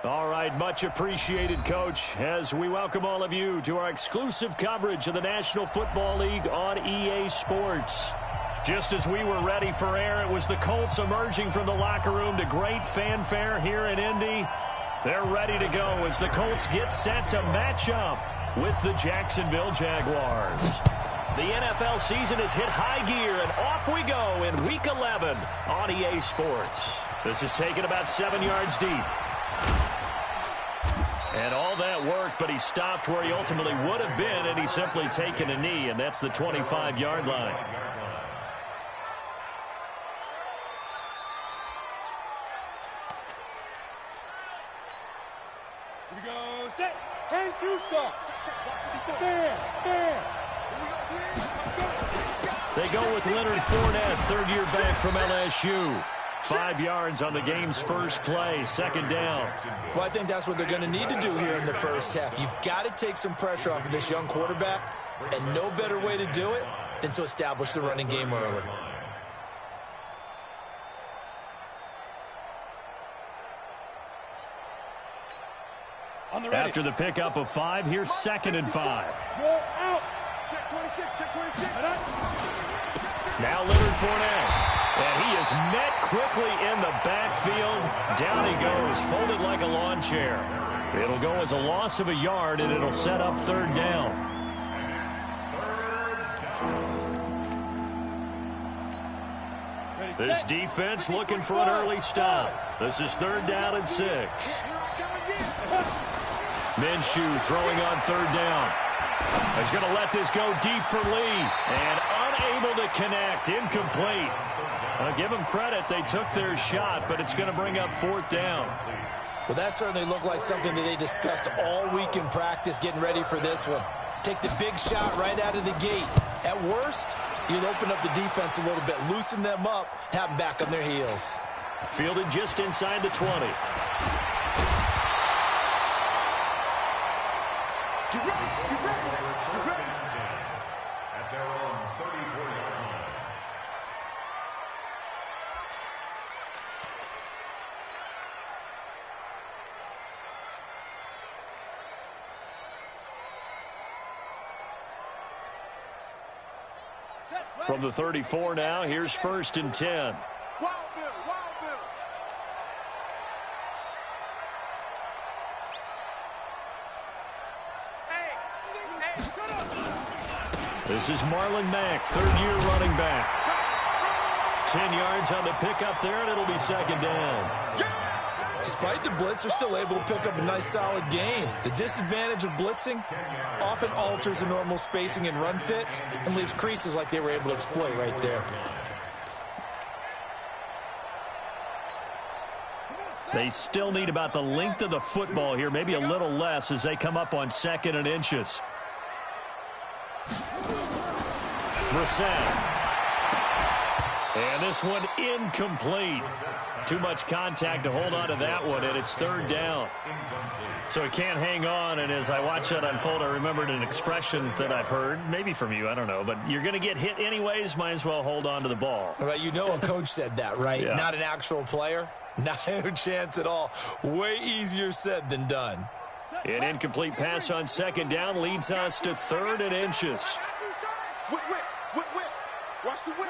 All right, much appreciated, Coach, as we welcome all of you to our exclusive coverage of the National Football League on EA Sports. Just as we were ready for air, it was the Colts emerging from the locker room to great fanfare here in Indy. They're ready to go as the Colts get set to match up with the Jacksonville Jaguars. The NFL season has hit high gear, and off we go in Week 11 on EA Sports. This is taken about 7 yards deep. And all that worked, but he stopped where he ultimately would have been, and he's simply taken a knee, and that's the 25-yard line. Here we go. Set. 10-2 start. Bam. They go with Leonard Fournette, third-year back from LSU. 5 yards on the game's first play, second down. Well, I think that's what they're going to need to do here in the first half. You've got to take some pressure off of this young quarterback, and no better way to do it than to establish the running game early. After the pickup of 5, here's 2nd and 5. Roll out. Check 26, check 26. Now Leonard Fournette. And he is met quickly in the backfield. Down he goes, folded like a lawn chair. It'll go as a loss of a yard, and it'll set up third down. This defense looking for an early stop. This is third down and 6. Minshew throwing on third down. He's going to let this go deep for Lee. And unable to connect. Incomplete. I'll give them credit. They took their shot, but it's going to bring up fourth down. Well, that certainly looked like something that they discussed all week in practice getting ready for this one. Take the big shot right out of the gate. At worst, you'll open up the defense a little bit, loosen them up, have them back on their heels. Fielded just inside the 20. Get ready. At their own 34-yard line. From the 34 now, here's 1st and 10. Wild Bill. Hey, shut up. This is Marlon Mack, third-year running back. 10 yards on the pickup there, and it'll be second down. Despite the blitz, they're still able to pick up a nice, solid gain. The disadvantage of blitzing often alters the normal spacing and run fits and leaves creases like they were able to exploit right there. They still need about the length of the football here, maybe a little less as they come up on 2nd and inches. Brissett. And this one incomplete. Too much contact to hold on to that one, and it's third down. So he can't hang on, and as I watch that unfold, I remembered an expression that I've heard, maybe from you, I don't know, but you're going to get hit anyways, might as well hold on to the ball. Right, you know a coach said that, right? Yeah. Not an actual player. Not a chance at all. Way easier said than done. An incomplete pass on second down leads us to 3rd and inches. Whip. Watch the whip.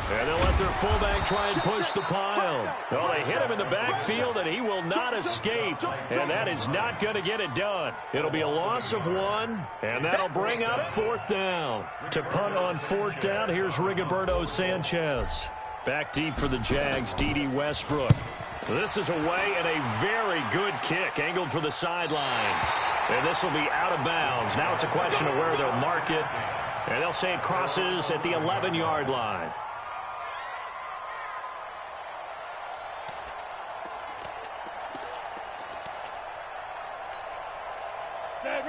And they'll let their fullback try and push the pile. Well, they hit him in the backfield, and he will not escape. And that is not going to get it done. It'll be a loss of 1, and that'll bring up 4th down. To punt on 4th down, here's Rigoberto Sanchez. Back deep for the Jags, D.D. Westbrook. This is away, and a very good kick, angled for the sidelines. And this will be out of bounds. Now it's a question of where they'll mark it. And they'll say it crosses at the 11-yard line.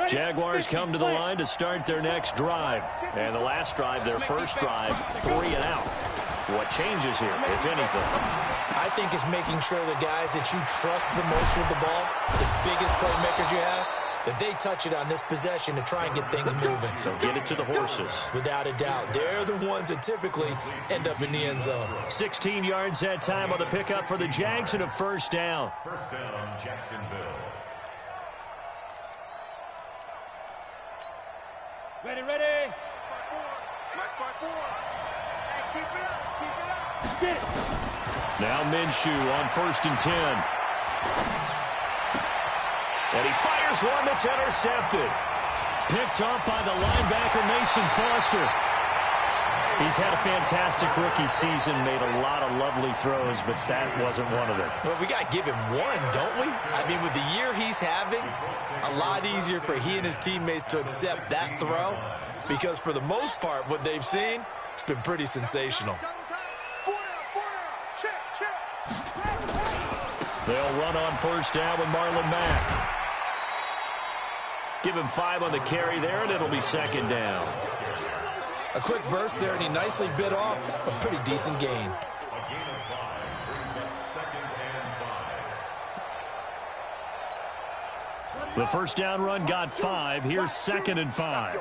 Jaguars come to the line to start their next drive. And the last drive, their first drive, 3 and out. What changes here, if anything? I think it's making sure the guys that you trust the most with the ball, the biggest playmakers you have, that they touch it on this possession to try and get things moving. So get it to the horses. Without a doubt, they're the ones that typically end up in the end zone. 16 yards that time on the pickup for the Jags and a first down. First down, Jacksonville. Ready, ready. Match by 4. Hey, keep it up, keep it up. Get it. Now Minshew on 1st and 10. And he fires one that's intercepted. Picked off by the linebacker, Mason Foster. He's had a fantastic rookie season, made a lot of lovely throws, but that wasn't one of them. Well, we got to give him one, don't we? I mean, with the year he's having, a lot easier for he and his teammates to accept that throw because for the most part, what they've seen, it's been pretty sensational. 4 down. Check. They'll run on 1st down with Marlon Mack. Give him 5 on the carry there, and it'll be 2nd down. A quick burst there, and he nicely bit off a pretty decent gain. A gain of 5 brings up 2nd and 5. The first down run got 5. Here's 2nd and 5.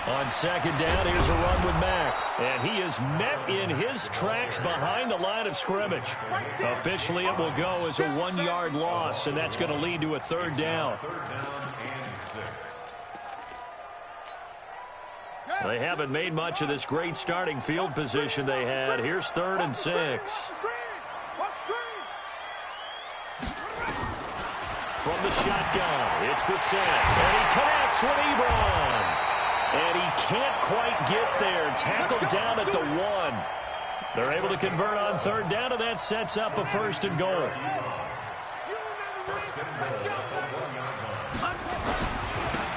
On 2nd down, here's a run with Mack. And he is met in his tracks behind the line of scrimmage. Officially, it will go as a 1-yard loss, and that's going to lead to a 3rd down. 3rd down and 6. They haven't made much of this great starting field position they had. Here's 3rd and 6. From the shotgun, it's Bissett, and he connects with Ebron. And he can't quite get there. Tackled down at the 1. They're able to convert on 3rd down, and that sets up a 1st and goal.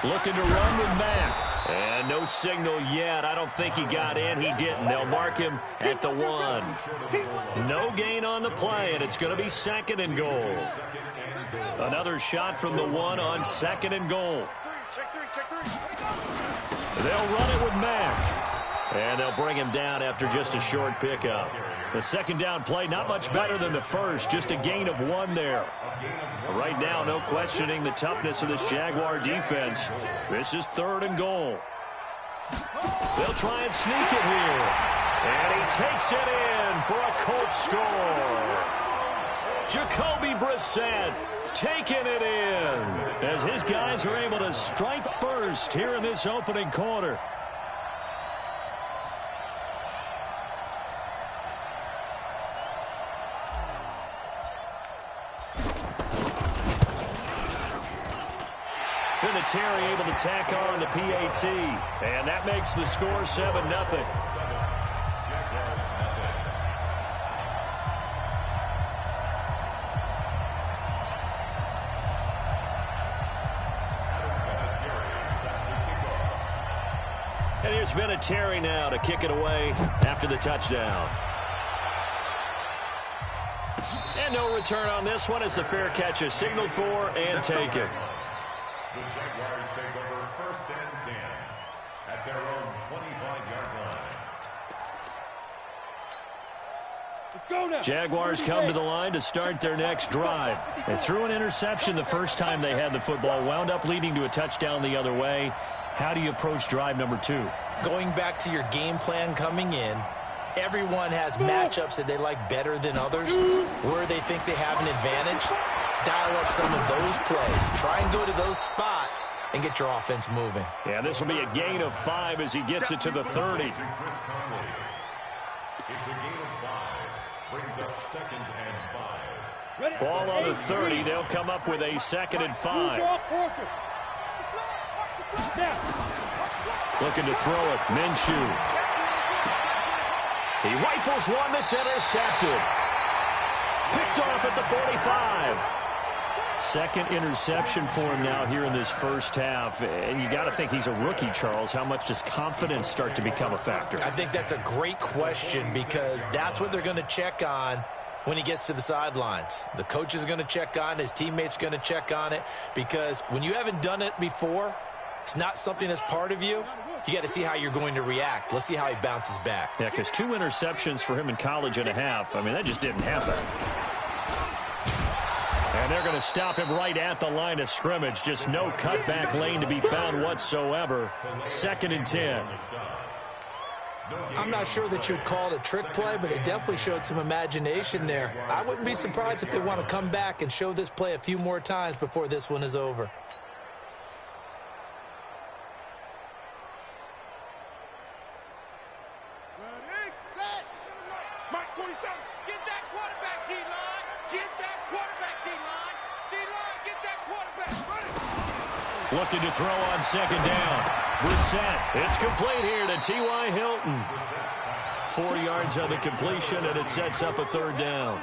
Looking to run with Mack. And no signal yet. I don't think he got in. He didn't. They'll mark him at the 1. No gain on the play, and it's going to be 2nd and goal. Another shot from the 1 on 2nd and goal. They'll run it with Mack. And they'll bring him down after just a short pickup. The 2nd down play, not much better than the first. Just a gain of 1 there. Right now, no questioning the toughness of this Jaguar defense. This is 3rd and goal. They'll try and sneak it here. And he takes it in for a Colts score. Jacoby Brissett taking it in as his guys are able to strike first here in this opening quarter. Vinatieri able to tack on the PAT, and that makes the score 7-0. And here's Vinatieri now to kick it away after the touchdown. And no return on this one as the fair catch is signaled for and taken. The Jaguars take over 1st and 10 at their own 25-yard line. Let's go now. Jaguars come to the line to start their next drive. They threw an interception the first time they had the football, wound up leading to a touchdown the other way. How do you approach drive number 2? Going back to your game plan coming in, everyone has matchups that they like better than others, where they think they have an advantage. Dial up some of those plays. Try and go to those spots and get your offense moving. Yeah, this will be a gain of 5 as he gets it to the 30. It's a gain of 5. Brings up 2nd and 5. Ball on the 30. They'll come up with a 2nd and 5. Looking to throw it. Minshew. He rifles one that's intercepted. Picked off at the 45. Second interception for him now here in this first half. And you got to think he's a rookie, Charles. How much does confidence start to become a factor? I think that's a great question because that's what they're going to check on when he gets to the sidelines. The coach is going to check on it. His teammates are going to check on it because when you haven't done it before, it's not something that's part of you. You got to see how you're going to react. Let's see how he bounces back. Yeah, because 2 interceptions for him in college and a half. I mean, that just didn't happen. And they're going to stop him right at the line of scrimmage. Just no cutback lane to be found whatsoever. 2nd and 10. I'm not sure that you'd call it a trick play, but they definitely showed some imagination there. I wouldn't be surprised if they want to come back and show this play a few more times before this one is over. Ready, set. Mike 47. Get that quarterback, D-line. Get that quarterback, D-line. D-line, get that quarterback. Ready. Looking to throw on 2nd down. Brissett. It's complete here to T.Y. Hilton. 4 yards on the completion, and it sets up a 3rd down.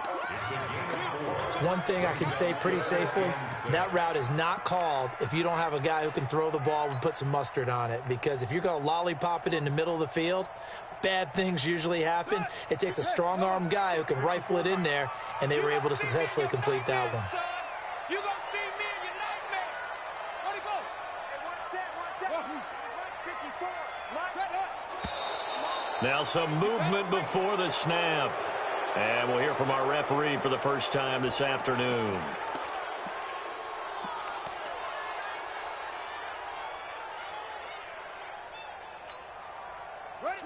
One thing I can say pretty safely, that route is not called if you don't have a guy who can throw the ball and put some mustard on it. Because if you're going to lollipop it in the middle of the field, bad things usually happen. It takes a strong-arm guy who can rifle it in there, and they were able to successfully complete that one. You gonna see me in your nightmare. Let it go. Hey, one set. 54. Set up. Now some movement before the snap. And we'll hear from our referee for the first time this afternoon.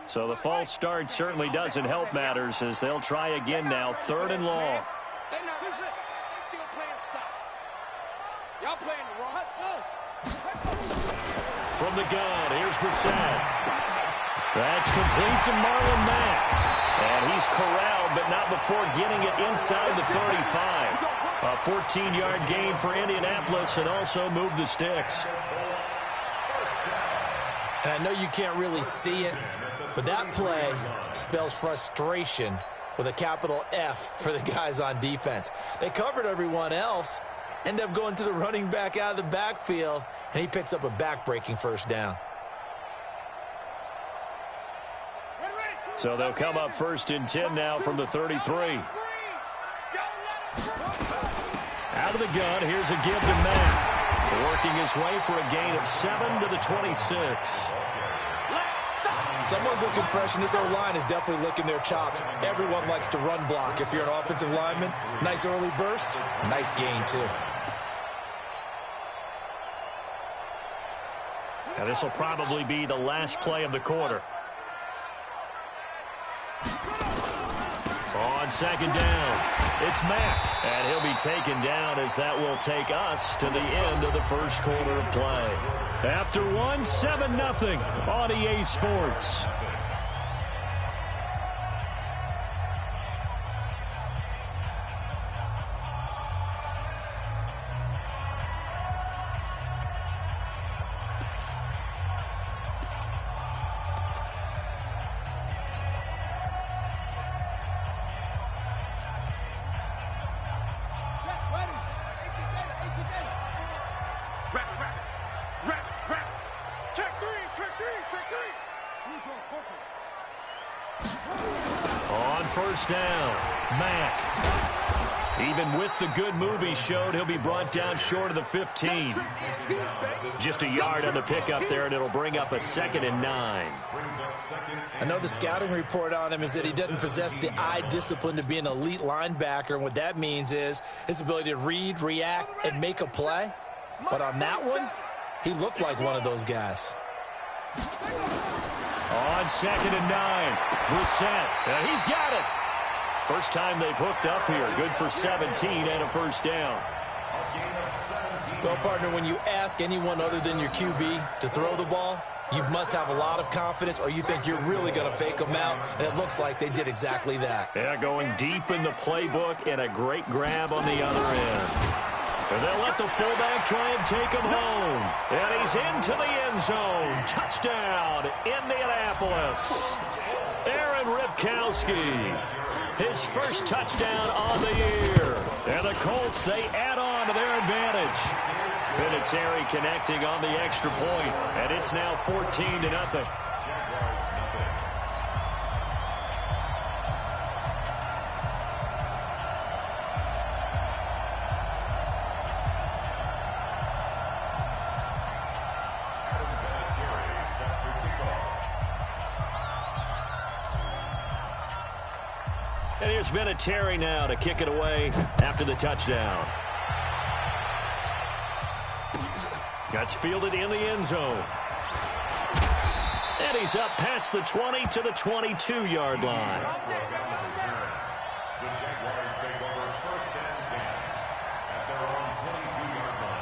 So the false start certainly doesn't help matters as they'll try again now. 3rd and long. They still playing soft. Y'all playing the wrong. From the gun, here's Brissett. That's complete to Marlon Mack. And he's corralled, but not before getting it inside the 35. A 14-yard gain for Indianapolis and also move the sticks. And I know you can't really see it, but that play spells frustration with a capital F for the guys on defense. They covered everyone else, end up going to the running back out of the backfield, and he picks up a back-breaking 1st down. So they'll come up 1st and 10 now from the 33. Out of the gun, here's a give to Mack. Working his way for a gain of 7 to the 26. Someone's looking fresh, and this O-line is definitely licking their chops. Everyone likes to run block. If you're an offensive lineman, nice early burst, nice gain, too. Now this will probably be the last play of the quarter. On 2nd down, it's Mack, and he'll be taken down as that will take us to the end of the 1st quarter of play. After one, 7-0 on EA Sports. On 1st down, Mack. Even with the good move he showed, he'll be brought down short of the 15. Just a yard on the pickup there, and it'll bring up a 2nd and 9. I know the scouting report on him is that he doesn't possess the eye discipline to be an elite linebacker, and what that means is his ability to read, react, and make a play. But on that one, he looked like one of those guys. On 2nd and 9, Brissett. He's got it. First time they've hooked up here. Good for 17 and a 1st down. Well, partner, when you ask anyone other than your QB to throw the ball, you must have a lot of confidence, or you think you're really going to fake them out, and it looks like they did exactly that. Yeah, going deep in the playbook and a great grab on the other end. And they'll let the fullback try and take him home. And he's into the end zone. Touchdown, Indianapolis. Aaron Ripkowski, his first touchdown on the year. And the Colts, they add on to their advantage. Vinatieri connecting on the extra point, and it's now 14-0. And here's Vinatieri now to kick it away after the touchdown. That's fielded in the end zone. And he's up past the 20 to the 22-yard line. The Jaguars take over first and 10 at their own 22-yard line.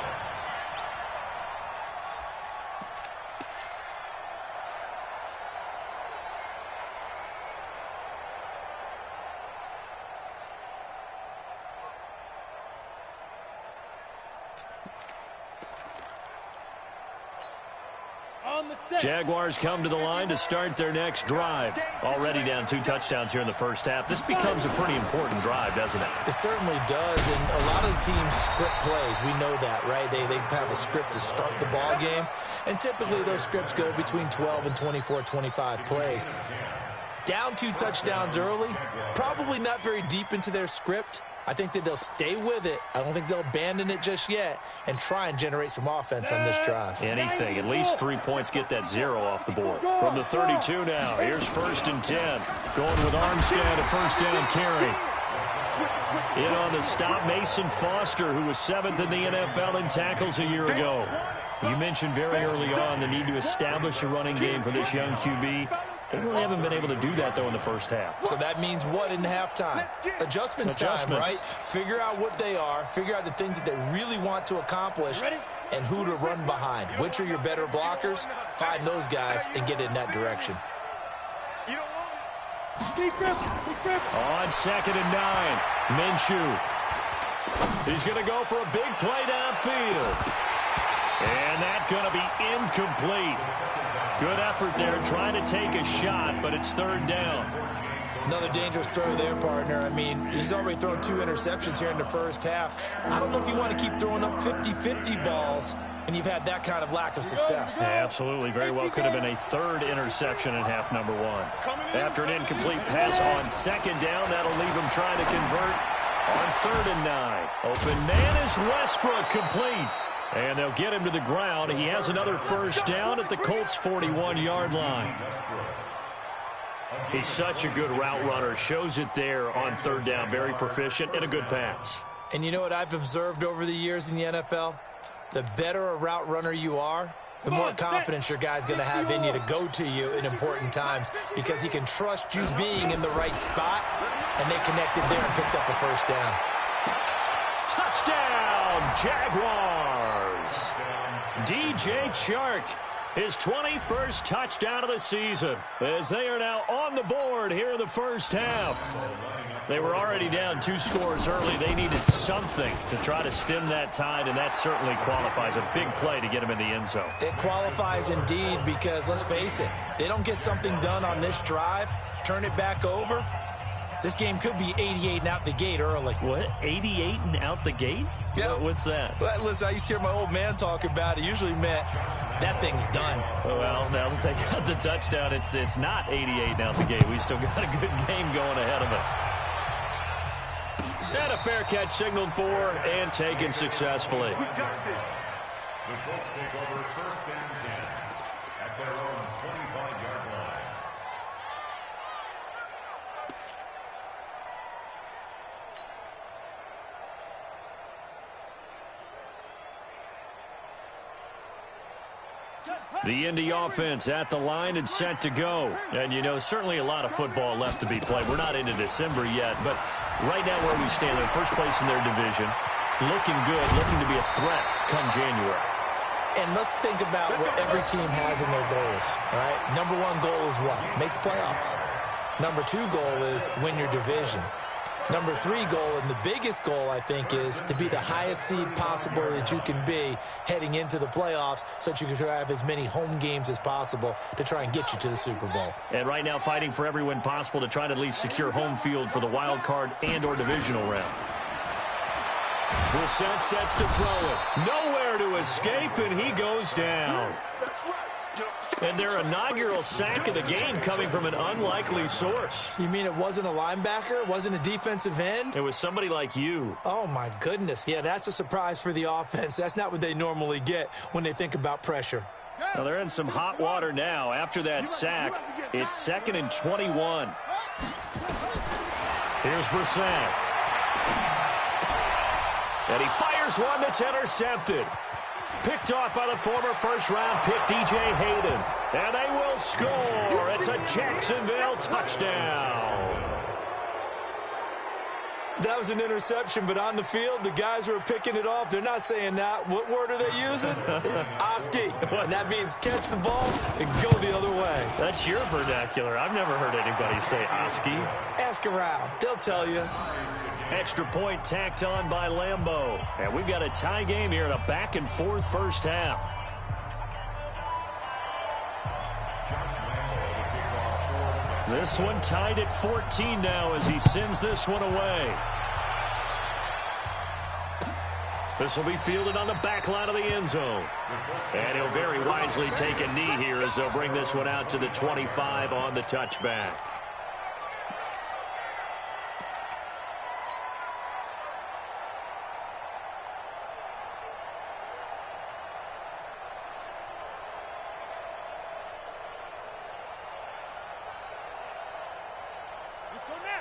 Jaguars come to the line to start their next drive. Already down 2 touchdowns here in the first half. This becomes a pretty important drive, doesn't it? It certainly does, and a lot of the teams script plays. We know that, right? They have a script to start the ball game, and typically those scripts go between 12 and 24, 25 plays. Down 2 touchdowns early, probably not very deep into their script. I think that they'll stay with it. I don't think they'll abandon it just yet and try and generate some offense on this drive. Anything. At least 3 points, get that 0 off the board. From the 32 now, here's first and 10. Going with Armstead, a first down carry. In on the stop, Mason Foster, who was 7th in the NFL in tackles a year ago. You mentioned very early on the need to establish a running game for this young QB. They really haven't been able to do that, though, in the first half. So that means what in halftime? Adjustments time, right? Figure out what they are, figure out the things that they really want to accomplish, and who to run behind. Which are your better blockers? Find those guys and get in that direction. On 2nd and 9, Minshew. He's going to go for a big play downfield. And that's going to be incomplete. Good effort there, trying to take a shot, but it's 3rd down. Another dangerous throw there, partner. I mean, he's already thrown 2 interceptions here in the first half. I don't know if you want to keep throwing up 50-50 balls when you've had that kind of lack of success. Yeah, absolutely. Very well could have been a 3rd interception in half number 1. After an incomplete pass on 2nd down, that'll leave him trying to convert on 3rd and 9. Open man is Westbrook, complete. And they'll get him to the ground. He has another first down at the Colts' 41-yard line. He's such a good route runner. Shows it there on 3rd down. Very proficient and a good pass. And you know what I've observed over the years in the NFL? The better a route runner you are, the more confidence your guy's going to have in you to go to you in important times because he can trust you being in the right spot, and they connected there and picked up a first down. Touchdown, Jaguars! DJ Chark, his 21st touchdown of the season, as they are now on the board here in the first half. They were already down 2 scores early. They needed something to try to stem that tide, and that certainly qualifies. A big play to get him in the end zone. It qualifies indeed because, let's face it, they don't get something done on this drive, turn it back over, this game could be 88 and out the gate early. What? 88 and out the gate? Yeah. What's that? Well, listen, I used to hear my old man talk about it. Usually meant that thing's done. Well, now that they got the touchdown, it's not 88 and out the gate. We still got a good game going ahead of us. And a fair catch signaled for and taken successfully. The Colts take over first and 10 at their own 25-yard line. The Indy offense at the line and set to go. And, you know, certainly a lot of football left to be played. We're not into December yet, but right now where we stand, they're first place in their division. Looking good, looking to be a threat come January. And let's think about what every team has in their goals, right? Number 1 goal is what? Make the playoffs. Number 2 goal is win your division. Number 3 goal, and the biggest goal, I think, is to be the highest seed possible that you can be heading into the playoffs so that you can have as many home games as possible to try and get you to the Super Bowl. And right now fighting for every win possible to try to at least secure home field for the wild card and or divisional round. Brissett sets to throw it. Nowhere to escape, and he goes down. And their inaugural sack of the game coming from an unlikely source. You mean it wasn't a linebacker? It wasn't a defensive end? It was somebody like you. Oh, my goodness. Yeah, that's a surprise for the offense. That's not what they normally get when they think about pressure. Well, they're in some hot water now. After that sack, it's 2nd and 21. Here's Brissett. And he fires one that's intercepted. Picked off by the former first-round pick, DJ Hayden. And they will score. It's a Jacksonville touchdown. That was an interception, but on the field, the guys who are picking it off, they're not saying that. What word are they using? It's Oski. And that means catch the ball and go the other way. That's your vernacular. I've never heard anybody say Oski. Ask around. They'll tell you. Extra point tacked on by Lambeau. And we've got a tie game here in a back-and-forth first half. This one tied at 14 now as he sends this one away. This will be fielded on the back line of the end zone. And he'll very wisely take a knee here as they'll bring this one out to the 25 on the touchback.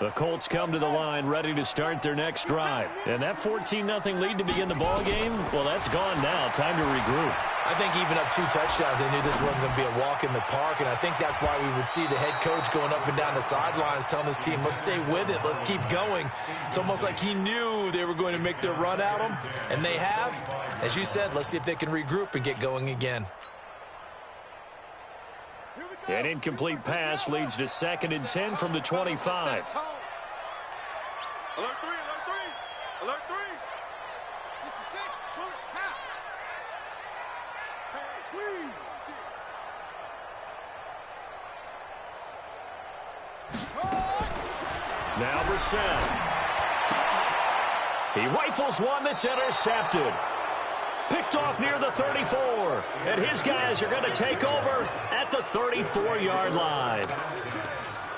The Colts come to the line ready to start their next drive. And that 14-0 lead to begin the ball game, well, that's gone now. Time to regroup. I think even up 2 touchdowns, they knew this wasn't going to be a walk in the park, and I think that's why we would see the head coach going up and down the sidelines telling his team, let's stay with it, let's keep going. It's almost like he knew they were going to make their run at him, and they have. As you said, let's see if they can regroup and get going again. An incomplete pass leads to 2nd and 10 from the 25. Alert 3, alert 3, alert 3. 66, pull it, half. Hey, squeeze. Now Brissett. He rifles one that's intercepted. Picked off near the 34. And his guys are going to take over at the 34-yard line.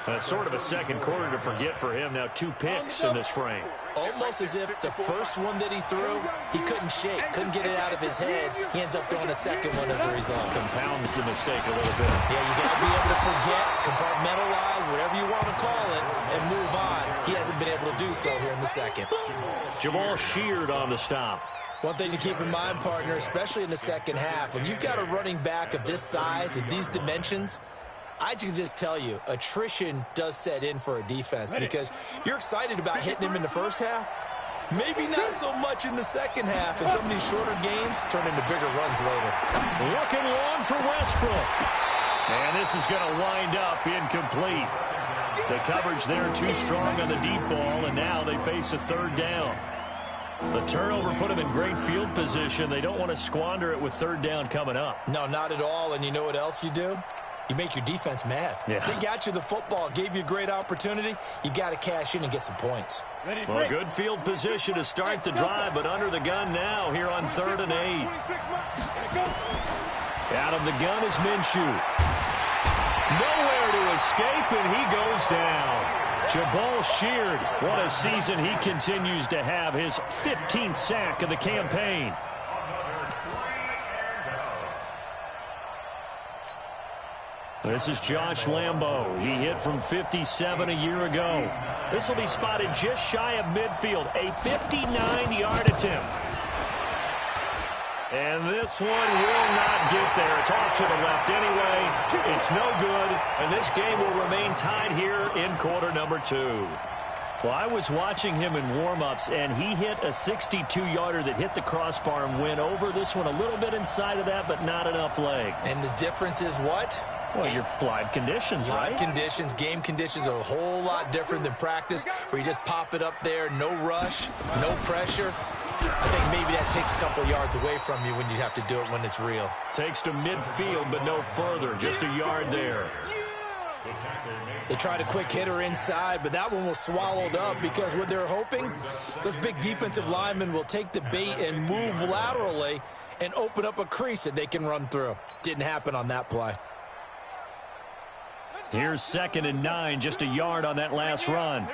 That's sort of a second quarter to forget for him. Now 2 picks in this frame. Almost as if the first one that he threw, he couldn't shake, couldn't get it out of his head. He ends up throwing a second one as a result. Compounds the mistake a little bit. Yeah, you got to be able to forget, compartmentalize, whatever you want to call it, and move on. He hasn't been able to do so here in the second. Jamal Sheard on the stop. One thing to keep in mind, partner, especially in the second half, when you've got a running back of this size and these dimensions, I can just tell you, attrition does set in for a defense because you're excited about hitting him in the first half. Maybe not so much in the second half, and some of these shorter gains turn into bigger runs later. Looking long for Westbrook. And this is going to wind up incomplete. The coverage there too strong on the deep ball, and now they face a 3rd down. The turnover put them in great field position. They don't want to squander it with 3rd down coming up. No, not at all. And you know what else you do? You make your defense mad. Yeah. They got you the football, gave you a great opportunity. You got to cash in and get some points. Well, good field position to start the drive, but under the gun now here on 3rd and 8. Out of the gun is Minshew. Nowhere to escape, and he goes down. Jamal Sheard, what a season he continues to have, his 15th sack of the campaign. This is Josh Lambeau. He hit from 57 a year ago. This will be spotted just shy of midfield, a 59-yard attempt. And this one will not get there. It's off to the left anyway. It's no good, and this game will remain tied here in quarter number 2. Well, I was watching him in warm-ups, and he hit a 62-yarder that hit the crossbar and went over. This one a little bit inside of that, but not enough leg. And the difference is what? Well, your live conditions, right? Live conditions, game conditions are a whole lot different than practice, where you just pop it up there, no rush, no pressure. I think maybe that takes a couple yards away from you when you have to do it when it's real. Takes to midfield, but no further. Just a yard there. They tried a quick hitter inside, but that one was swallowed up because what they're hoping, those big defensive linemen will take the bait and move laterally and open up a crease that they can run through. Didn't happen on that play. Here's 2nd and 9, just a yard on that last run.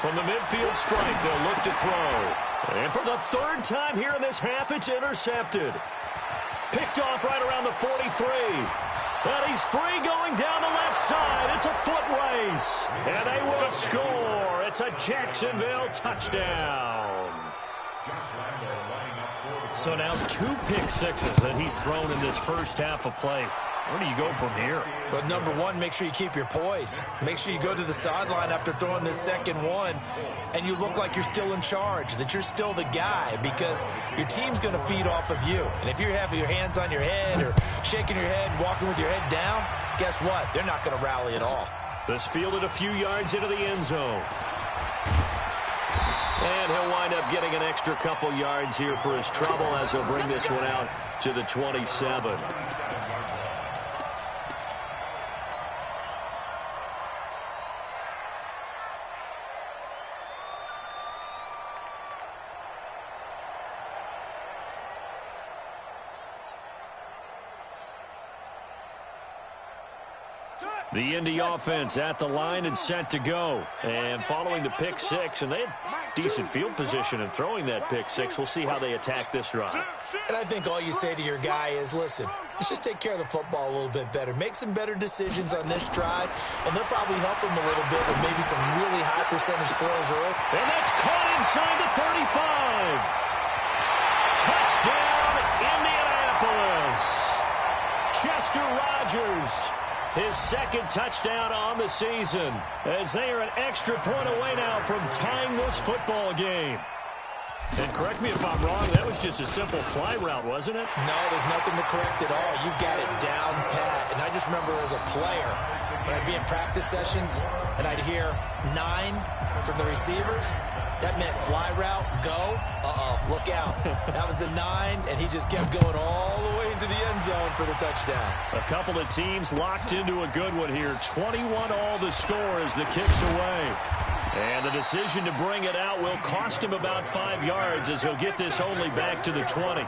From the midfield stripe, they'll look to throw. And for the 3rd time here in this half, it's intercepted. Picked off right around the 43. And he's free going down the left side. It's a foot race. And they will score. It's a Jacksonville touchdown. So now 2 pick sixes that he's thrown in this first half of play. Where do you go from here? But number one, make sure you keep your poise. Make sure you go to the sideline after throwing this second one, and you look like you're still in charge, that you're still the guy, because your team's going to feed off of you. And if you're having your hands on your head or shaking your head, walking with your head down, guess what? They're not going to rally at all. This fielded a few yards into the end zone. And he'll wind up getting an extra couple yards here for his trouble as he'll bring this one out to the 27. The Indy offense at the line and set to go. And following the pick six, and they had decent field position in throwing that pick six. We'll see how they attack this drive. And I think all you say to your guy is, listen, let's just take care of the football a little bit better. Make some better decisions on this drive, and they'll probably help him a little bit with maybe some really high percentage throws early. And that's caught inside the 35. Touchdown, Indianapolis. Chester Rogers. His second touchdown on the season, as they are an extra point away now from tying this football game. And correct me if I'm wrong, that was just a simple fly route, wasn't it? No, there's nothing to correct at all. You've got it down pat. And I just remember as a player, when I'd be in practice sessions and I'd hear 9 from the receivers, that meant fly route, go, look out. That was the 9, and he just kept going all the way into the end zone for the touchdown. A couple of teams locked into a good one here. 21-all the score as the kick's away. And the decision to bring it out will cost him about 5 yards as he'll get this only back to the 20.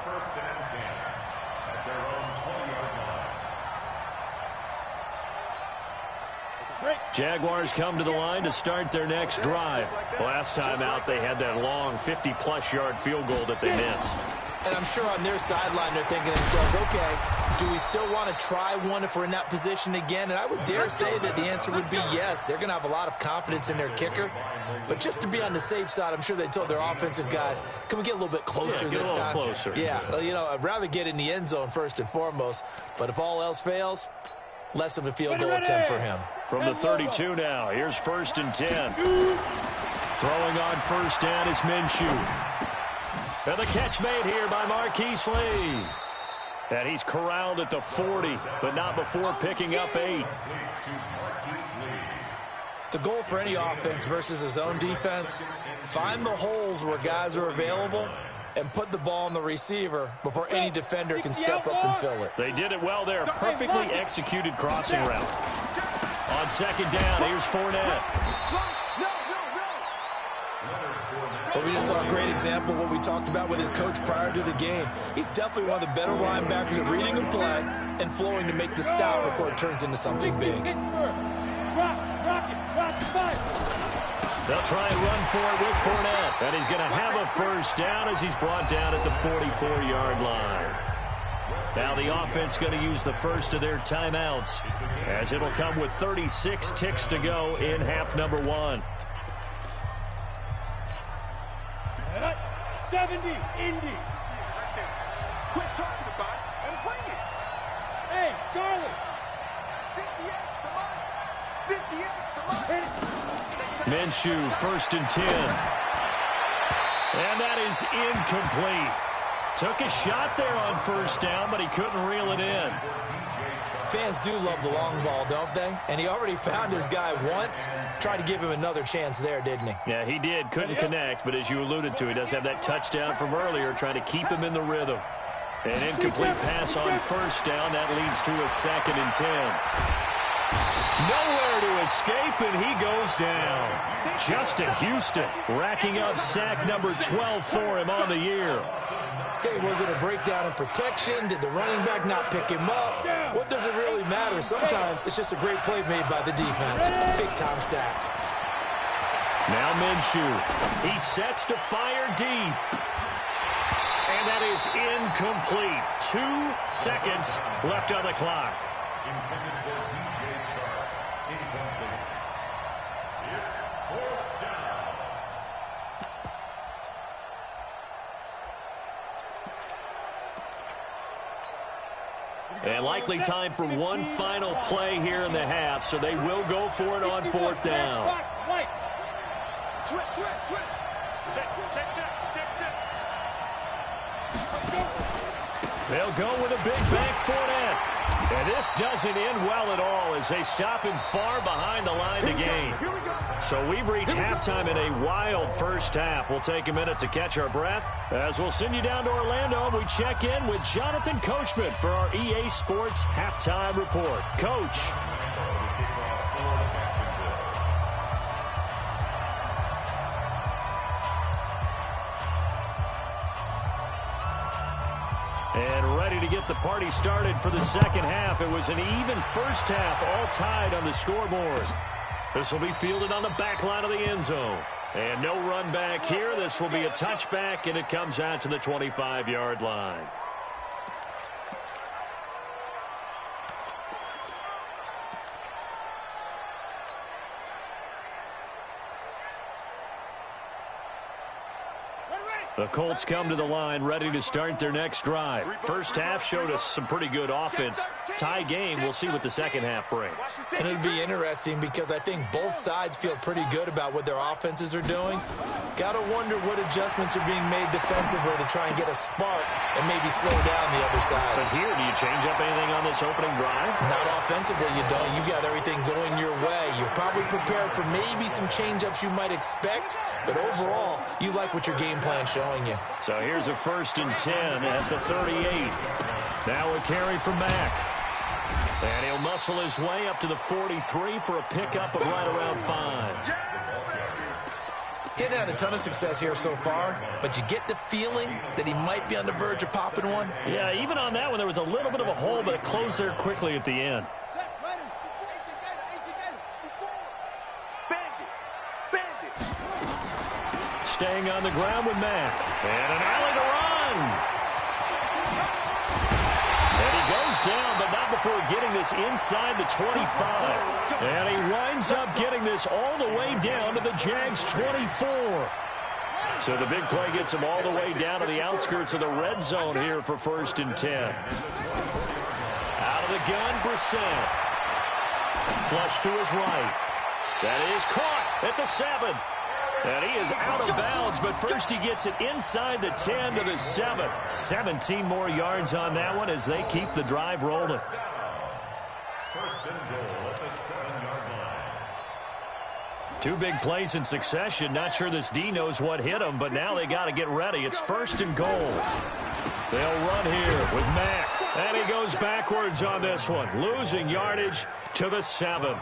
Jaguars come to the line to start their next drive. Last time out, they had that long 50-plus yard field goal that they missed. And I'm sure on their sideline they're thinking to themselves, okay, do we still want to try one if we're in that position again? And I would dare say that the answer would be yes. They're going to have a lot of confidence in their kicker. But just to be on the safe side, I'm sure they told their offensive guys, can we get a little bit closer this time? Closer. Yeah, well, you know, I'd rather get in the end zone first and foremost. But if all else fails, less of a field goal attempt for him. From the 32 now, here's 1st and 10. Throwing on first down is Minshew. And the catch made here by Marquise Lee. And he's corralled at the 40, but not before picking up 8. The goal for any offense versus his own defense, find the holes where guys are available and put the ball on the receiver before any defender can step up and fill it. They did it well there. Perfectly executed crossing route. On second down, here's Fournette. But we just saw a great example of what we talked about with his coach prior to the game. He's definitely one of the better linebackers at reading a play and flowing to make the stop before it turns into something big. They'll try and run for it with Fournette. And he's going to have a first down as he's brought down at the 44-yard line. Now the offense going to use the first of their timeouts as it'll come with 36 ticks to go in half number 1. 70, Indy. Quit talking about it and bring it. Hey, Charlie. 58, come on. 58, come on. Minshew, 1st and 10. And that is incomplete. Took a shot there on first down, but he couldn't reel it in. Fans do love the long ball, don't they? And he already found his guy once. Tried to give him another chance there, didn't he? Yeah, he did. Couldn't connect, but as you alluded to, he does have that touchdown from earlier, trying to keep him in the rhythm. An incomplete pass on first down. That leads to a 2nd and 10. Nowhere to escape, and he goes down. Justin Houston racking up sack number 12 for him on the year. Okay, was it a breakdown in protection? Did the running back not pick him up? What does it really matter? Sometimes it's just a great play made by the defense. Big-time sack. Now Minshew. He sets to fire deep. And that is incomplete. 2 seconds left on the clock. And likely time for one final play here in the half, so they will go for it on fourth down. Switch. They'll go with a big bank for it. And this doesn't end well at all as they stop him far behind the line to gain. So we've reached halftime in a wild first half. We'll take a minute to catch our breath as we'll send you down to Orlando and we check in with Jonathan Coachman for our EA Sports Halftime Report. Coach. And ready to get the party started for the second half. It was an even first half, all tied on the scoreboard. This will be fielded on the back line of the end zone. And no run back here. This will be a touchback, and it comes out to the 25-yard line. The Colts come to the line ready to start their next drive. First half showed us some pretty good offense. Tie game, we'll see what the second half brings. And it'll be interesting because I think both sides feel pretty good about what their offenses are doing. Got to wonder what adjustments are being made defensively to try and get a spark and maybe slow down the other side. But here, do you change up anything on this opening drive? Not offensively, you don't. You got everything going your way. You're probably prepared for maybe some change-ups you might expect, but overall, you like what your game plan showing you. So here's a 1st and 10 at the 38. Now a carry from Mack. And he'll muscle his way up to the 43 for a pickup of right around 5. Getting had a ton of success here so far, but you get the feeling that he might be on the verge of popping one. Yeah, even on that one, there was a little bit of a hole, but it closed there quickly at the end. Staying on the ground with Mack. And an alley to run. And he goes down, but not before getting this inside the 25. And he winds up getting this all the way down to the Jags 24. So the big play gets him all the way down to the outskirts of the red zone here for 1st and 10. Out of the gun, Brissett. Flush to his right. That is caught at the 7. And he is out of bounds, but first he gets it inside the 10 to the 7. 17 more yards on that one as they keep the drive rolling. 1st and goal at the 7-yard line. 2 big plays in succession. Not sure this D knows what hit him, but now they got to get ready. It's 1st and goal. They'll run here with Mack. And he goes backwards on this one, losing yardage to the 7.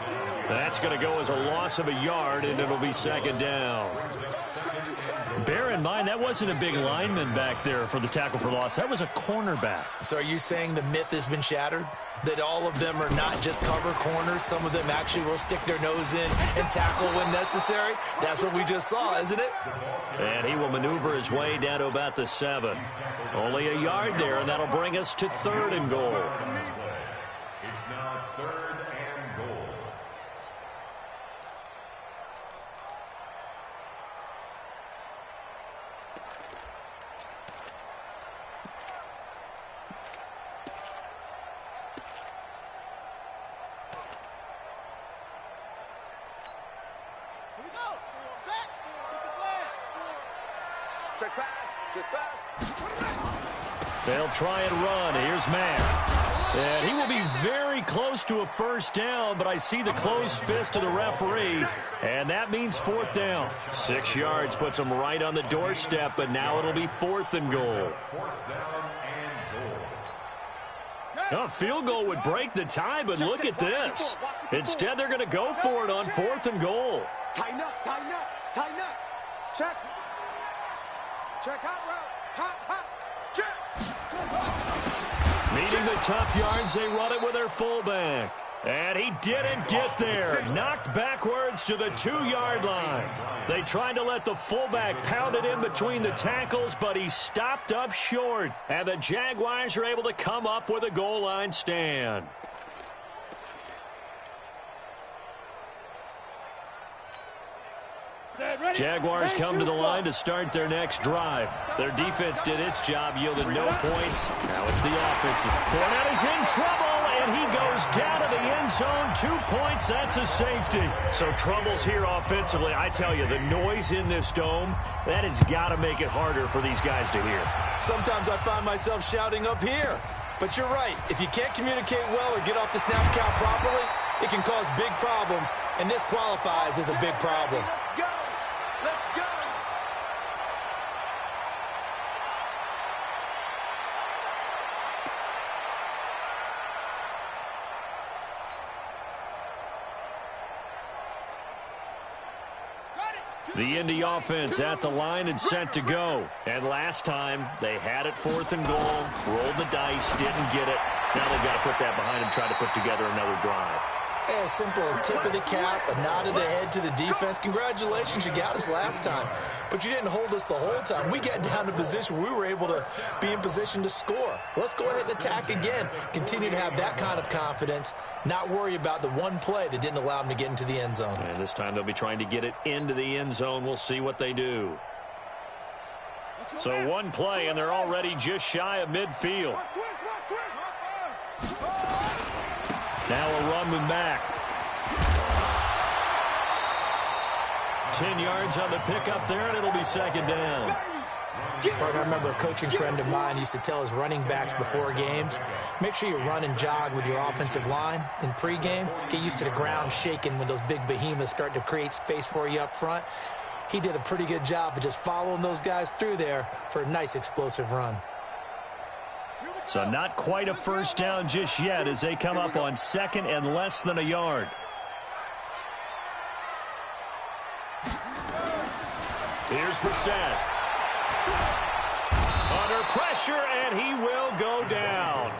That's going to go as a loss of a yard, and it'll be 2nd down. Bear in mind, that wasn't a big lineman back there for the tackle for loss. That was a cornerback. So are you saying the myth has been shattered? That all of them are not just cover corners? Some of them actually will stick their nose in and tackle when necessary? That's what we just saw, isn't it? And he will maneuver his way down to about the 7. Only a yard there, and that'll bring us to 3rd and goal. It's now 3rd and goal. They'll try and run. Here's Mack. And he will be very close to a 1st down, but I see the closed fist of the referee, and that means 4th down. 6 yards puts him right on the doorstep, but now it'll be 4th and goal. 4th down and goal. A field goal would break the tie, but look at this. Instead, they're going to go for it on 4th and goal. Tighten up, tighten up, tighten up. Check. Check hot route. Hot. Check. Meeting the tough yards, they run it with their fullback. And he didn't get there. Knocked backwards to the 2-yard line. They tried to let the fullback pound it in between the tackles, but he stopped up short. And the Jaguars are able to come up with a goal line stand. Jaguars come to the line to start their next drive. Their defense did its job, yielded no points. Now it's the offense. Fournette is in trouble, and he goes down to the end zone. 2 points, that's a safety. So troubles here offensively. I tell you, the noise in this dome, that has got to make it harder for these guys to hear. Sometimes I find myself shouting up here. But you're right. If you can't communicate well or get off the snap count properly, it can cause big problems, and this qualifies as a big problem. Let's go! The Indy offense at the line and set to go. And last time, they had it 4th and goal, rolled the dice, didn't get it. Now they've got to put that behind them, try to put together another drive. A simple tip of the cap, a nod of the head to the defense. Congratulations, you got us last time. But you didn't hold us the whole time. We got down to position where we were able to be in position to score. Let's go ahead and attack again. Continue to have that kind of confidence, not worry about the one play that didn't allow them to get into the end zone. And this time they'll be trying to get it into the end zone. We'll see what they do. So one play, and they're already just shy of midfield. Now a run with Mack. 10 yards on the pickup there, and it'll be 2nd down. Partner, I remember a coaching friend of mine used to tell his running backs before games, make sure you run and jog with your offensive line in pregame. Get used to the ground shaking when those big behemoths start to create space for you up front. He did a pretty good job of just following those guys through there for a nice explosive run. So not quite a 1st down just yet as they come up on 2nd and less than a yard. Here's Brissett. Under pressure, and he will go down.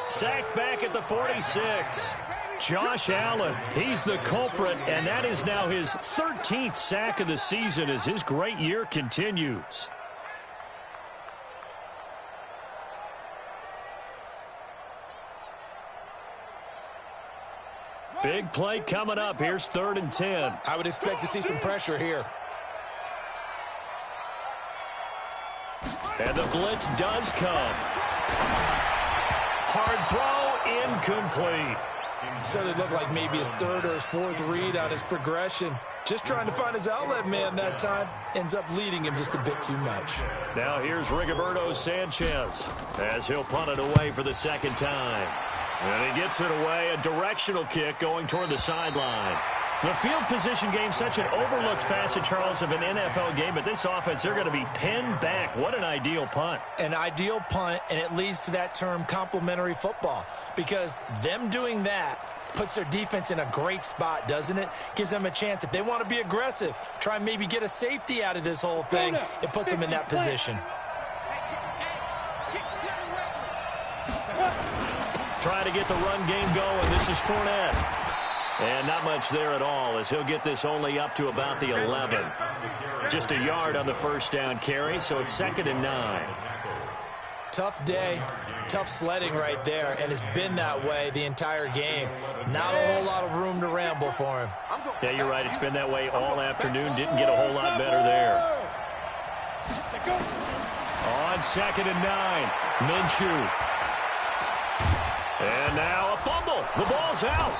Sacked back at the 46. Josh Allen, he's the culprit, and that is now his 13th sack of the season as his great year continues. Big play coming up. Here's 3rd and 10. I would expect to see some pressure here. And the blitz does come. Hard throw, incomplete. Certainly looked like maybe his 3rd or his 4th read on his progression. Just trying to find his outlet man that time. Ends up leading him just a bit too much. Now here's Rigoberto Sanchez as he'll punt it away for the 2nd time. And he gets it away, a directional kick going toward the sideline. The field position game, such an overlooked facet, Charles, of an NFL game, but this offense, they're going to be pinned back. What an ideal punt. An ideal punt, and it leads to that term complementary football, because them doing that puts their defense in a great spot, doesn't it? Gives them a chance. If they want to be aggressive, try and maybe get a safety out of this whole thing, it puts them in that position. Try to get the run game going. This is Fournette. And not much there at all as he'll get this only up to about the 11. Just a yard on the 1st down carry, so it's 2nd and 9. Tough day, tough sledding right there, and it's been that way the entire game. Not a whole lot of room to ramble for him. Yeah, you're right. It's been that way all afternoon. Didn't get a whole lot better there. On 2nd and 9, Minshew. And now a fumble. The ball's out.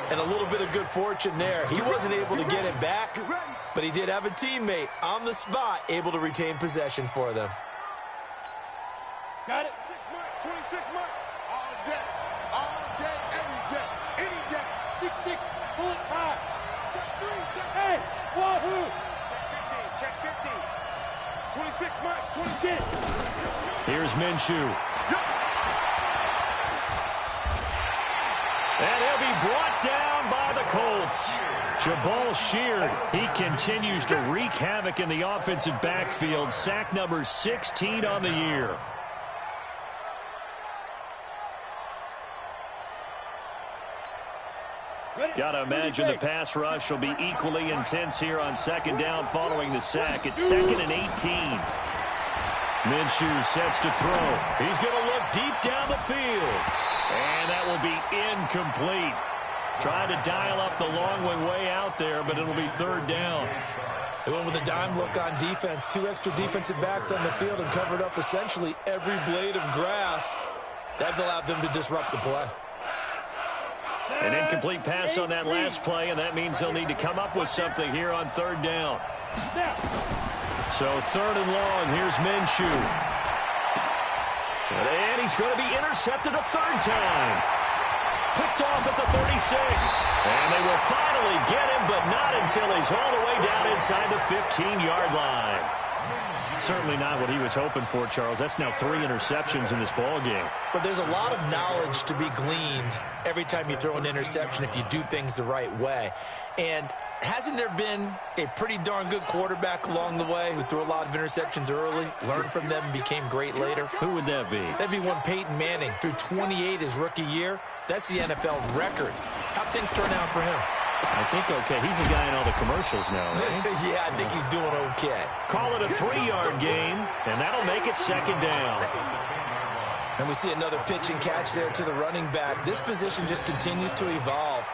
And a little bit of good fortune there. He wasn't able to get it back, but he did have a teammate on the spot able to retain possession for them. Got it. 26 months. All day, every day, any day. 6'6", bullet high. Check 3, check. Hey, wahoo. Check 15, check 15. 26 months, 26. Here's Minshew. And he'll be brought down by the Colts. Jabal Sheard, he continues to wreak havoc in the offensive backfield. Sack number 16 on the year. Got to imagine the pass rush will be equally intense here on 2nd down following the sack. It's 2nd and 18. Minshew sets to throw. He's going to look deep down the field. And that will be incomplete. Trying to dial up the long way out there, but it'll be third down. They went with a dime look on defense. 2 extra defensive backs on the field and covered up essentially every blade of grass. That allowed them to disrupt the play. An incomplete pass on that last play, and that means they'll need to come up with something here on third down. So third and long, here's Minshew. And he's going to be intercepted a third time. Picked off at the 36. And they will finally get him, but not until he's all the way down inside the 15-yard line. Certainly not what he was hoping for, Charles. That's now 3 interceptions in this ball game. But there's a lot of knowledge to be gleaned every time you throw an interception if you do things the right way. And hasn't there been a pretty darn good quarterback along the way who threw a lot of interceptions early, learned from them, and became great later? Who would that be? That'd be one Peyton Manning. Threw 28 his rookie year. That's the NFL record. How'd things turn out for him? I think okay. He's the guy in all the commercials now, right? Yeah, I think he's doing okay. Call it a 3-yard gain, and that'll make it second down. And we see another pitch and catch there to the running back. This position just continues to evolve.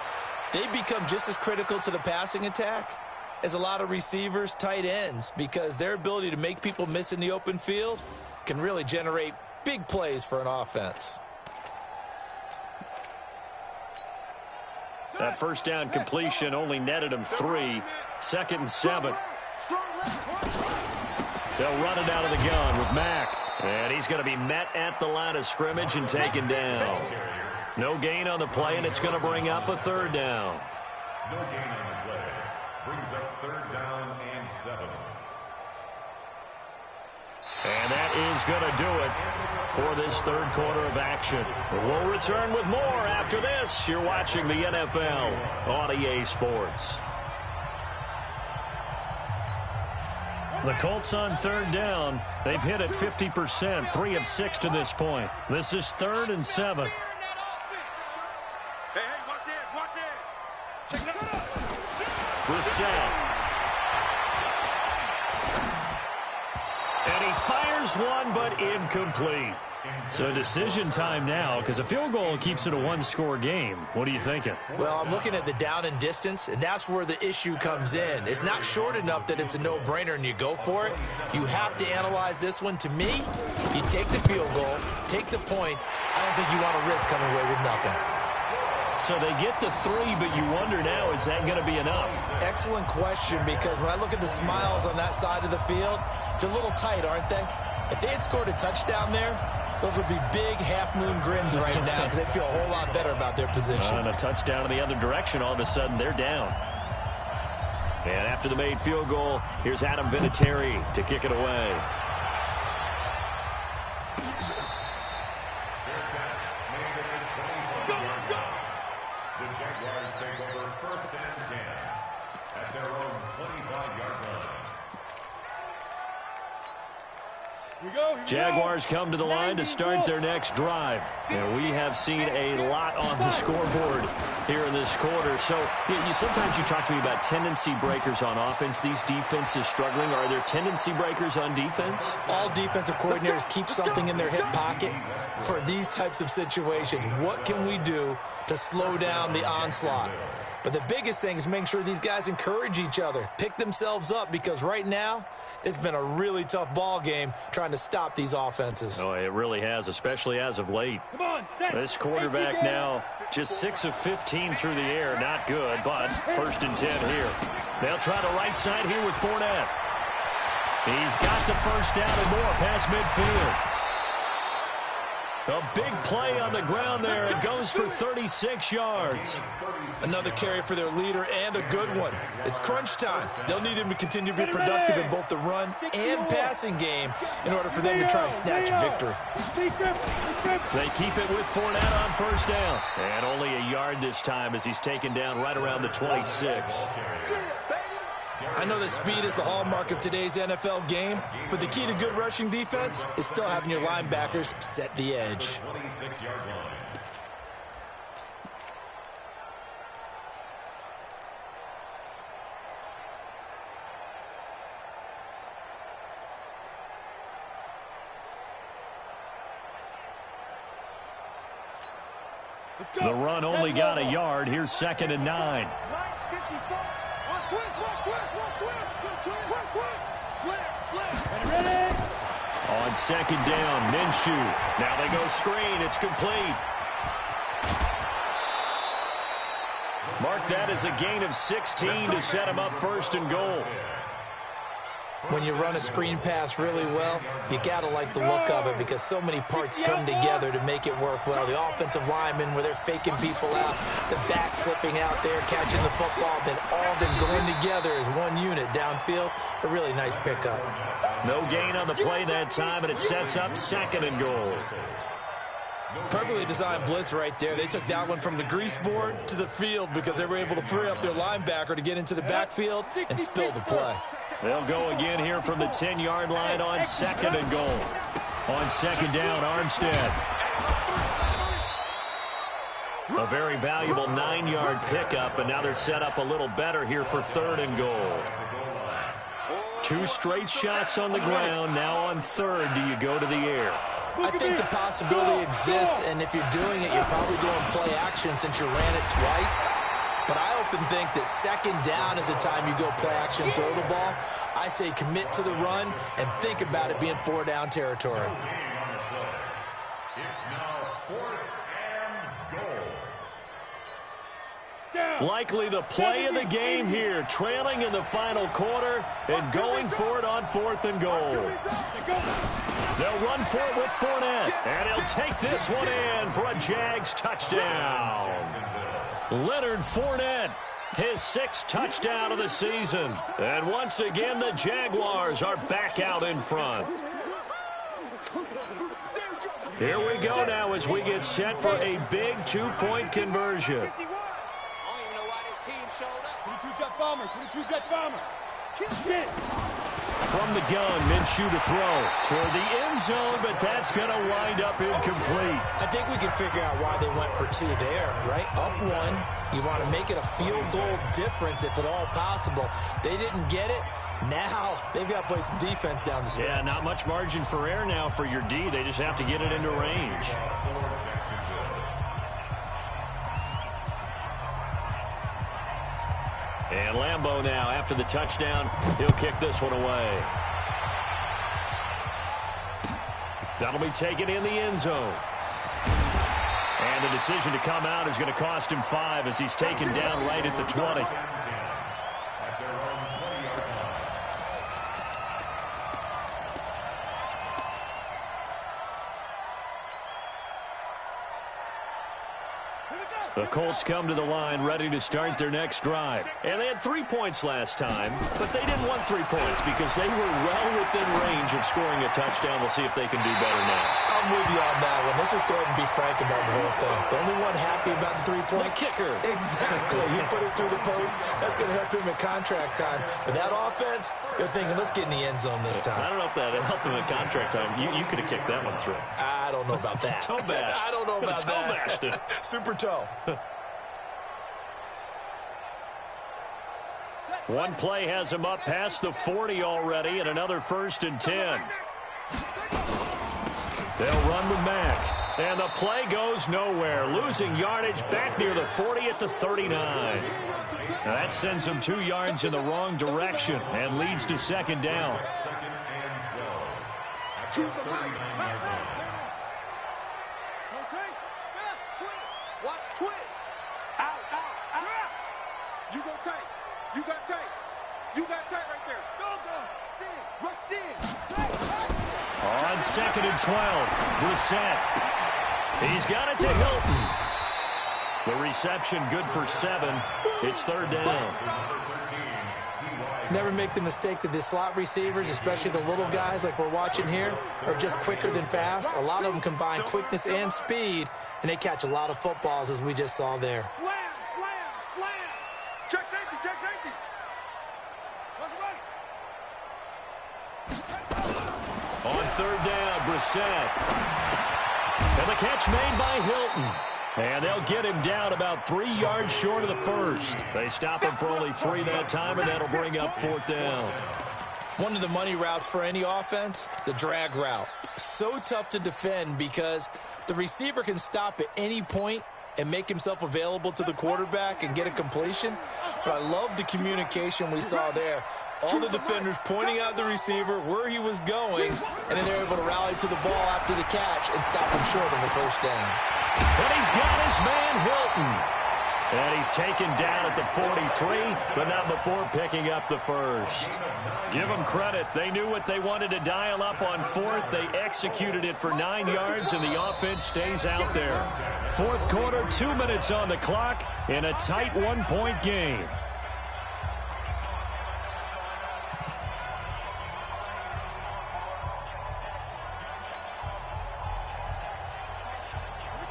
They become just as critical to the passing attack as a lot of receivers, tight ends, because their ability to make people miss in the open field can really generate big plays for an offense. That first down completion only netted him 3. 2nd and 7. They'll run it out of the gun with Mack. And he's going to be met at the line of scrimmage and taken down. No gain on the play, and it's going to bring up a third down. No gain on the play. Brings up third down and 7. And that is going to do it for this third quarter of action. We'll return with more after this. You're watching the NFL on EA Sports. The Colts on third down. They've hit it 50%, 3 of 6 to this point. This is 3rd and 7. Hey, watch it. Check it out. Brissett. And he fires one, but incomplete. So decision time now, because a field goal keeps it a 1-score game. What are you thinking? Well, I'm looking at the down and distance, and that's where the issue comes in. It's not short enough that it's a no-brainer and you go for it. You have to analyze this one. To me, you take the field goal, take the points. I don't think you want to risk coming away with nothing. So they get the 3, but you wonder now, is that going to be enough? Excellent question, because when I look at the smiles on that side of the field, they're a little tight, aren't they? If they had scored a touchdown there, those would be big half-moon grins right now because they feel a whole lot better about their position. And a touchdown in the other direction, all of a sudden they're down. And after the made field goal, here's Adam Vinatieri to kick it away. The Jaguars take over 1st and 10 at their own 25-yard line. Jaguars come to the line to start their next drive. And we have seen a lot on the scoreboard here in this quarter. So sometimes you talk to me about tendency breakers on offense. These defenses struggling. Are there tendency breakers on defense? All defensive coordinators keep something in their hip pocket for these types of situations. What can we do to slow down the onslaught? But the biggest thing is making sure these guys encourage each other, pick themselves up, because right now it's been a really tough ball game trying to stop these offenses. Oh, it really has, especially as of late. This quarterback now just 6 of 15 through the air. Not good, but 1st and 10 here. They'll try the right side here with Fournette. He's got the first down and more past midfield. A big play on the ground there. It goes for 36 yards. Another carry for their leader, and a good one. It's crunch time. They'll need him to continue to be productive in both the run and passing game in order for them to try and snatch a victory. They keep it with Fournette on first down. And only a yard this time as he's taken down right around the 26. I know that speed is the hallmark of today's NFL game, but the key to good rushing defense is still having your linebackers set the edge. 26-yard line. The run only got a yard. Here's 2nd and 9. On 2nd down, Minshew. Now they go screen. It's complete. Mark that as a gain of 16 to set him up 1st and goal. When you run a screen pass really well, you got to like the look of it because so many parts come together to make it work well. The offensive linemen, where they're faking people out, the back slipping out there, catching the football, then all them going together as one unit downfield. A really nice pickup. No gain on the play that time, and it sets up 2nd and goal. Perfectly designed blitz right there. They took that one from the grease board to the field because they were able to free up their linebacker to get into the backfield and spill the play. They'll go again here from the 10-yard line on 2nd and goal. On 2nd down, Armstead. A very valuable 9-yard pickup, and now they're set up a little better here for 3rd and goal. 2 straight shots on the ground. Now on 3rd, do you go to the air? I think the possibility exists, and if you're doing it, you're probably doing play action since you ran it twice. But I often think that 2nd down is the time you go play action, throw the ball. I say commit to the run and think about it being 4-down territory. It's now 4th and goal. Likely the play of the game here, trailing in the final quarter and going for it on 4th and goal. They'll run for it with Fournette, and he'll take this one in for a Jags touchdown. Leonard Fournette, his 6th touchdown of the season. And once again, the Jaguars are back out in front. Here we go now as we get set for a big 2-point conversion. From the gun, Minshew to throw toward the end zone, but that's going to wind up incomplete. I think we can figure out why they went for 2 there, right? Up 1. You want to make it a field goal difference if at all possible. They didn't get it. Now they've got to play some defense down the stretch. Yeah, not much margin for error now for your D. They just have to get it into range. And Lambeau now, after the touchdown, he'll kick this one away. That'll be taken in the end zone. And the decision to come out is going to cost him 5 as he's taken down right at the 20. The Colts come to the line ready to start their next drive. And they had 3 points last time, but they didn't want 3 points because they were well within range of scoring a touchdown. We'll see if they can do better now. I'm with you on that one. Let's just go ahead and be frank about the whole thing. The only one happy about the 3-point kicker. Exactly. He put it through the post. That's going to help him at contract time. But that offense, they're thinking, let's get in the end zone this time. I don't know if that helped him at contract time. You could have kicked that one through. I don't know about that. Toe bash. I don't know about toe that. Bashed it. Super toe. One play has him up past the 40 already, and another 1st and 10. They'll run with Mack, and the play goes nowhere, losing yardage back near the 40 at the 39. Now that sends him 2 yards in the wrong direction and leads to 2nd down. Watch twins. Out. You go tight. You got tight. You got tight right there. Go. Rush in. On 2nd and 12, Brissett. He's got it to Hilton. The reception good for 7. It's 3rd down. Never make the mistake that the slot receivers, especially the little guys like we're watching here, are just quicker than fast. A lot of them combine quickness and speed, and they catch a lot of footballs, as we just saw there. Slam. Check safety. That's right. On 3rd down, Brissett. And the catch made by Hilton. And they'll get him down about 3 yards short of the 1st. They stop him for only 3 that time, and that'll bring up 4th down. One of the money routes for any offense, the drag route. So tough to defend because the receiver can stop at any point and make himself available to the quarterback and get a completion. But I love the communication we saw there. All the defenders pointing out the receiver where he was going, and then they're able to rally to the ball after the catch and stop him short on the first down. But he's got his man Hilton. And he's taken down at the 43, but not before picking up the first. Give them credit. They knew what they wanted to dial up on fourth. They executed it for 9 yards, and the offense stays out there. Fourth quarter, 2 minutes on the clock in a tight 1-point game.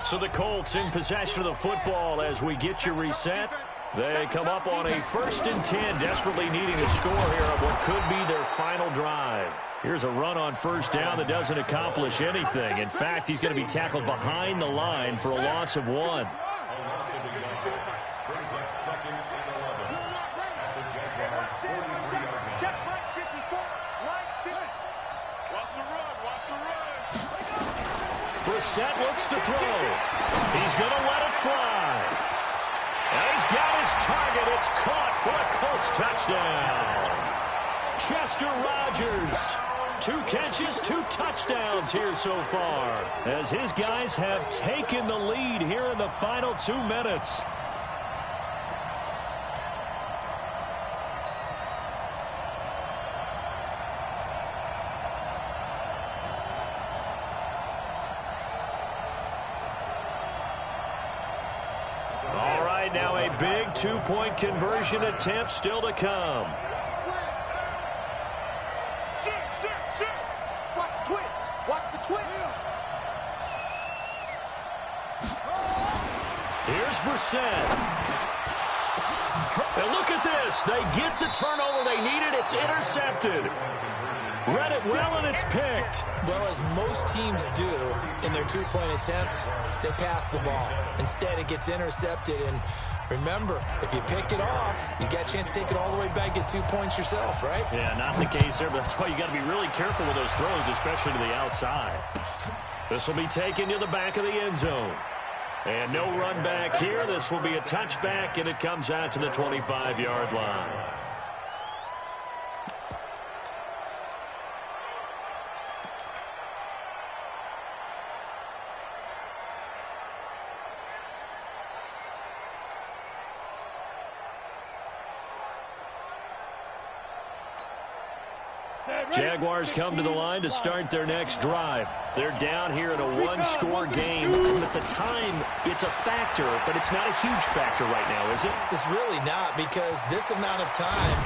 So the Colts in possession of the football as we get you reset. They come up on a 1st and 10, desperately needing a score here on what could be their final drive. Here's a run on first down that doesn't accomplish anything. In fact, he's going to be tackled behind the line for a loss of 1. Brissett looks to throw. He's going to let it fly. And he's got his target. It's caught for a Colts touchdown. Chester Rogers. 2 catches, 2 touchdowns here so far, as his guys have taken the lead here in the final 2 minutes. Now a big 2-point conversion attempt still to come. Watch the twist. Watch the twist. Here's Brissett. And look at this. They get the turnover they needed. It's intercepted. Read it well, and it's picked. Well, as most teams do in their 2-point attempt, they pass the ball. Instead, it gets intercepted. And remember, if you pick it off, you got a chance to take it all the way back, get 2 points yourself, right? Yeah, not the case there, but that's why you got to be really careful with those throws, especially to the outside. This will be taken to the back of the end zone. And no run back here. This will be a touchback, and it comes out to the 25-yard line. Jaguars come to the line to start their next drive. They're down here in a 1-score game. And at the time, it's a factor, but it's not a huge factor right now, is it? It's really not, because this amount of time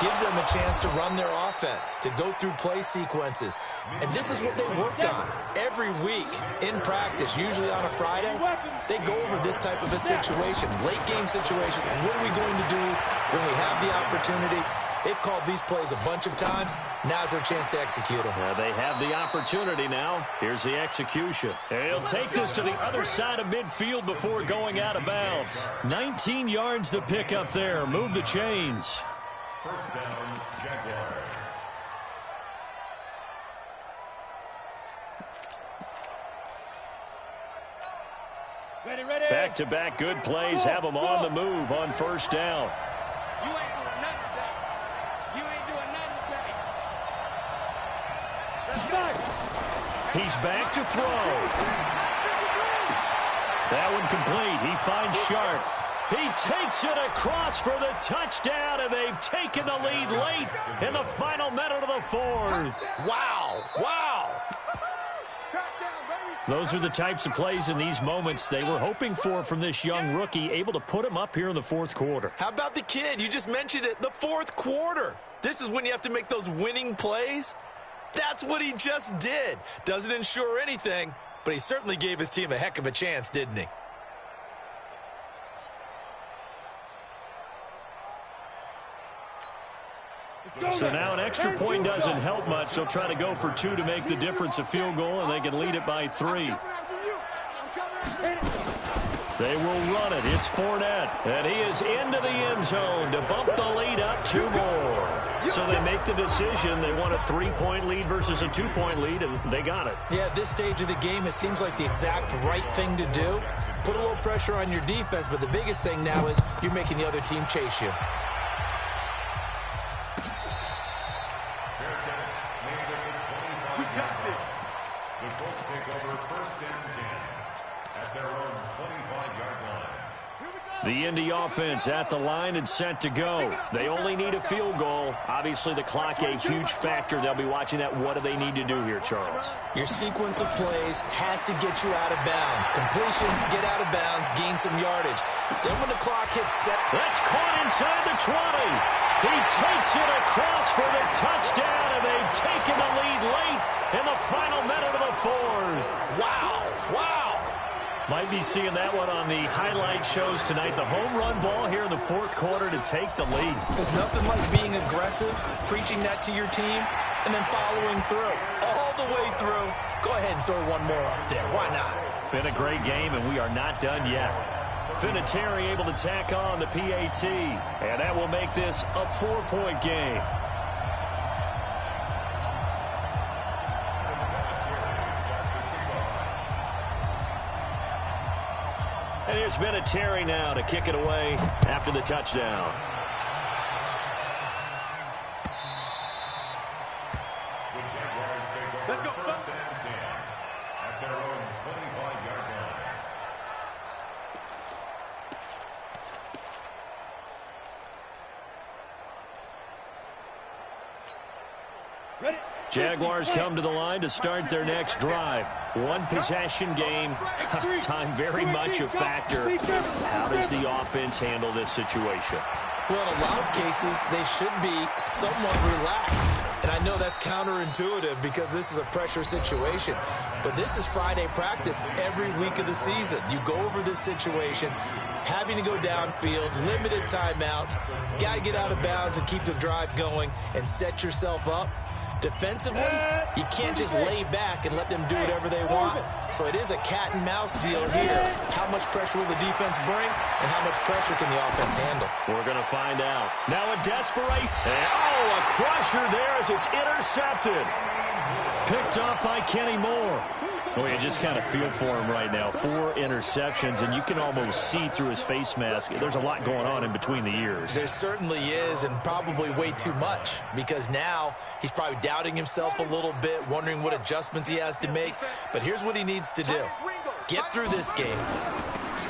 gives them a chance to run their offense, to go through play sequences. And this is what they worked on every week in practice, usually on a Friday. They go over this type of a situation, late game situation. What are we going to do when we have the opportunity? They've called these plays a bunch of times. Now's their chance to execute them. They have the opportunity now. Here's the execution. And he'll take this to the other side of midfield before going out of bounds. 19 yards to pick up there. Move the chains. First down, Jaguars. Ready, ready. Back-to-back good plays have them on the move on first down. You ain't doing nothing today. You ain't doing nothing today. Let's go. He's back to throw. That one complete. He finds Sharp. He takes it across for the touchdown, and they've taken the lead late in the final minute of the fourth. Wow. Wow. Those are the types of plays in these moments they were hoping for from this young rookie, able to put him up here in the fourth quarter. How about the kid? You just mentioned it. The fourth quarter. This is when you have to make those winning plays. That's what he just did. Doesn't ensure anything, but he certainly gave his team a heck of a chance, didn't he? So now an extra point doesn't help much. They'll try to go for 2 to make the difference a field goal, and they can lead it by 3. They will run it. It's Fournette, and he is into the end zone to bump the lead up 2 more. So they make the decision. They want a 3-point lead versus a 2-point lead, and they got it. Yeah, at this stage of the game, it seems like the exact right thing to do. put a little pressure on your defense, but the biggest thing now is you're making the other team chase you. We got this. The Colts take over first and 10 at their own 25-yard line. The Indy offense at the line and set to go. They only need a field goal. Obviously, the clock a huge factor. They'll be watching that. What do they need to do here, Charles? Your sequence of plays has to get you out of bounds. Completions, get out of bounds, gain some yardage. Then when the clock hits set... That's caught inside the 20. He takes it across for the touchdown, and they've taken the lead late in the final minute of the fourth. Wow, wow. Might be seeing that one on the highlight shows tonight. The home run ball here in the fourth quarter to take the lead. There's nothing like being aggressive, preaching that to your team, and then following through. All the way through. Go ahead and throw one more up there. Why not? Been a great game, and we are not done yet. Vinatieri able to tack on the PAT, and that will make this a 4-point game. And here's Vinatieri now to kick it away after the touchdown. Let's go. First and 10 at their own 25-yard line. Ready? Jaguars come to the line to start their next drive. One possession game. Time very much a factor. How does the offense handle this situation? Well, in a lot of cases, they should be somewhat relaxed. And I know that's counterintuitive because this is a pressure situation. But this is Friday practice every week of the season. You go over this situation, having to go downfield, limited timeouts, got to get out of bounds and keep the drive going and set yourself up. Defensively, you can't just lay back and let them do whatever they want. So it is a cat and mouse deal here. How much pressure will the defense bring, and how much pressure can the offense handle? We're going to find out. Now a desperate, a crusher there as it's intercepted. Picked up by Kenny Moore. Well, you just kind of feel for him right now. 4 interceptions, and you can almost see through his face mask. There's a lot going on in between the ears. There certainly is, and probably way too much, because now he's probably doubting himself a little bit, wondering what adjustments he has to make. But here's what he needs to do. Get through this game.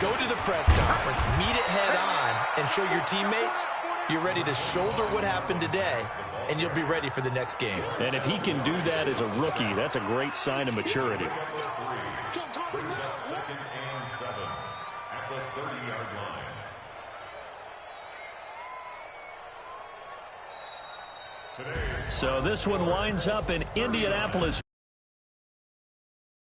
Go to the press conference, meet it head on, and show your teammates you're ready to shoulder what happened today, and you'll be ready for the next game. And if he can do that as a rookie, that's a great sign of maturity. Brings up second and 7 at the 30-yard line. So this one winds up in Indianapolis.